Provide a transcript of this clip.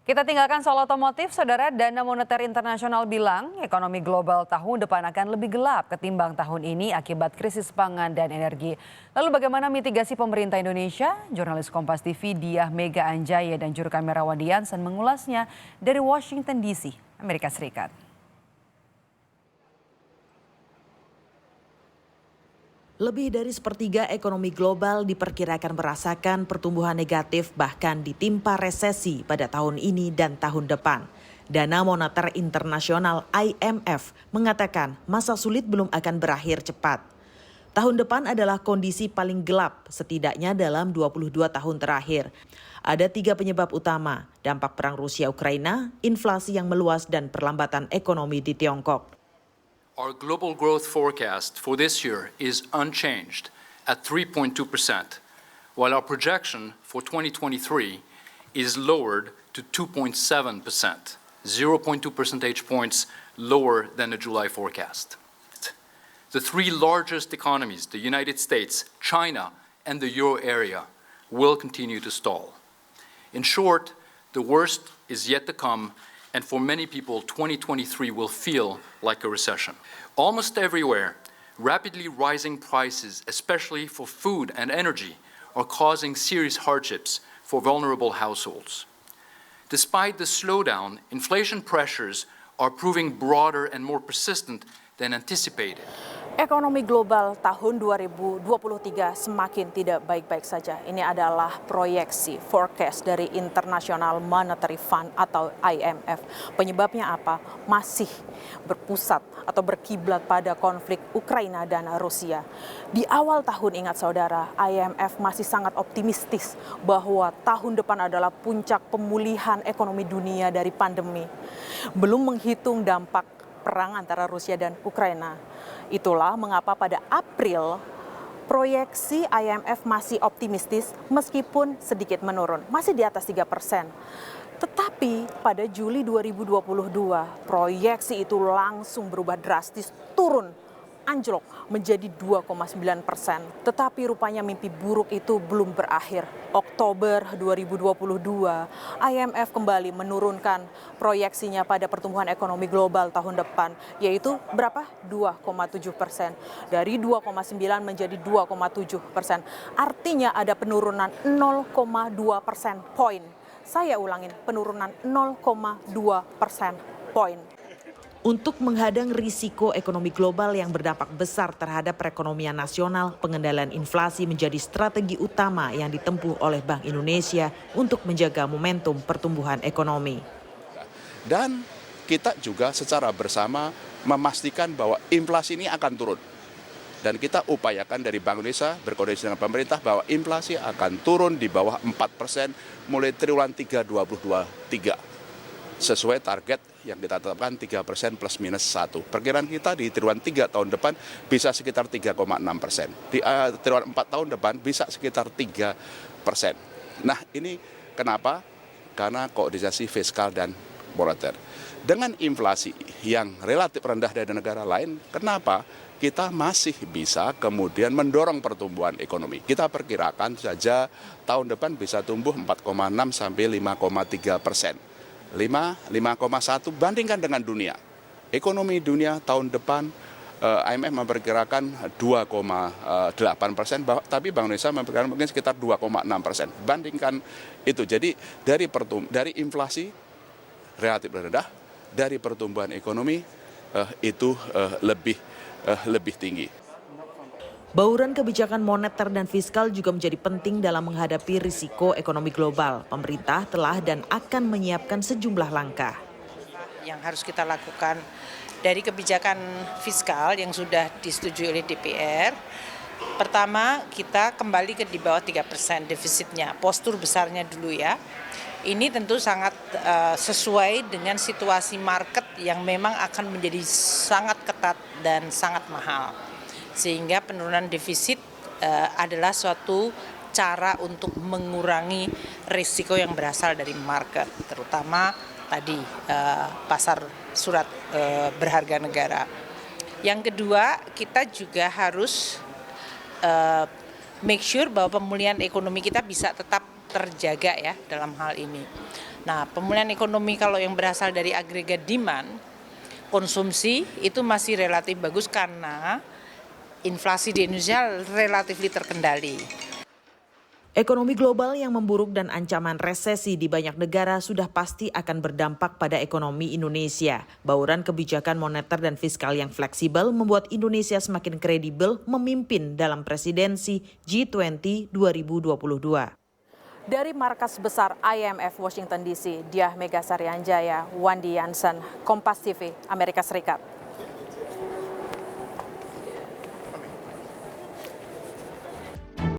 Kita tinggalkan soal otomotif, Saudara. Dana Moneter Internasional bilang ekonomi global tahun depan akan lebih gelap ketimbang tahun ini akibat krisis pangan dan energi. Lalu bagaimana mitigasi pemerintah Indonesia? Jurnalis Kompas TV Diah Mega Anjaya dan juru kamerawan Diansen mengulasnya dari Washington DC, Amerika Serikat. Lebih dari sepertiga ekonomi global diperkirakan merasakan pertumbuhan negatif bahkan ditimpa resesi pada tahun ini dan tahun depan. Dana Moneter Internasional IMF mengatakan masa sulit belum akan berakhir cepat. Tahun depan adalah kondisi paling gelap setidaknya dalam 22 tahun terakhir. Ada 3 penyebab utama, dampak perang Rusia-Ukraina, inflasi yang meluas dan perlambatan ekonomi di Tiongkok. Our global growth forecast for this year is unchanged at 3.2%, while our projection for 2023 is lowered to 2.7%, 0.2 percentage points lower than the July forecast. The 3 largest economies, the United States, China, and the euro area, will continue to stall. In short, the worst is yet to come, and for many people, 2023 will feel like a recession. Almost everywhere, rapidly rising prices, especially for food and energy, are causing serious hardships for vulnerable households. Despite the slowdown, inflation pressures are proving broader and more persistent than anticipated. Ekonomi global tahun 2023 semakin tidak baik-baik saja. Ini adalah proyeksi forecast dari International Monetary Fund atau IMF. Penyebabnya apa? Masih berpusat atau berkiblat pada konflik Ukraina dan Rusia. Di awal tahun, ingat saudara, IMF masih sangat optimistis bahwa tahun depan adalah puncak pemulihan ekonomi dunia dari pandemi. Belum menghitung dampak perang antara Rusia dan Ukraina. Itulah mengapa pada April proyeksi IMF masih optimistis meskipun sedikit menurun, masih di atas 3%. Tetapi pada Juli 2022 proyeksi itu langsung berubah drastis, turun, anjlok menjadi 2,9%. Tetapi rupanya mimpi buruk itu belum berakhir. Oktober 2022, IMF kembali menurunkan proyeksinya pada pertumbuhan ekonomi global tahun depan, yaitu berapa? 2,7%. Dari 2,9 menjadi 2,7%. Artinya ada penurunan 0,2 persen poin. Saya ulangin, penurunan 0,2 persen poin. Untuk menghadang risiko ekonomi global yang berdampak besar terhadap perekonomian nasional, pengendalian inflasi menjadi strategi utama yang ditempuh oleh Bank Indonesia untuk menjaga momentum pertumbuhan ekonomi. Dan kita juga secara bersama memastikan bahwa inflasi ini akan turun. Dan kita upayakan dari Bank Indonesia berkoordinasi dengan pemerintah bahwa inflasi akan turun di bawah 4% mulai triwulan 3 2023. Sesuai target yang kita tetapkan 3% plus minus 1. Perkiraan kita di triwulan 3 tahun depan bisa sekitar 3,6%. Di triwulan 4 tahun depan bisa sekitar 3%. Nah, ini kenapa? Karena koordinasi fiskal dan moneter. Dengan inflasi yang relatif rendah dari negara lain, kenapa kita masih bisa kemudian mendorong pertumbuhan ekonomi? Kita perkirakan saja tahun depan bisa tumbuh 4,6 sampai 5,3%. 5,1 bandingkan dengan dunia. Ekonomi dunia tahun depan IMF memperkirakan 2,8%, tapi Bank Indonesia memperkirakan mungkin sekitar 2,6%. Bandingkan itu. Jadi dari inflasi relatif rendah, dari pertumbuhan ekonomi itu lebih tinggi. Bauran kebijakan moneter dan fiskal juga menjadi penting dalam menghadapi risiko ekonomi global. Pemerintah telah dan akan menyiapkan sejumlah langkah. Yang harus kita lakukan dari kebijakan fiskal yang sudah disetujui oleh DPR, pertama kita kembali ke di bawah 3% defisitnya, postur besarnya dulu ya. Ini tentu sangat sesuai dengan situasi market yang memang akan menjadi sangat ketat dan sangat mahal. Sehingga penurunan defisit adalah suatu cara untuk mengurangi risiko yang berasal dari market, terutama tadi pasar surat berharga negara. Yang kedua, kita juga harus make sure bahwa pemulihan ekonomi kita bisa tetap terjaga ya dalam hal ini. Nah, pemulihan ekonomi kalau yang berasal dari agregat demand, konsumsi itu masih relatif bagus karena inflasi di Indonesia relatif terkendali. Ekonomi global yang memburuk dan ancaman resesi di banyak negara sudah pasti akan berdampak pada ekonomi Indonesia. Bauran kebijakan moneter dan fiskal yang fleksibel membuat Indonesia semakin kredibel memimpin dalam presidensi G20 2022. Dari markas besar IMF Washington DC, Diah Megasari Anjaya, Wandi Yansen, Kompas TV, Amerika Serikat.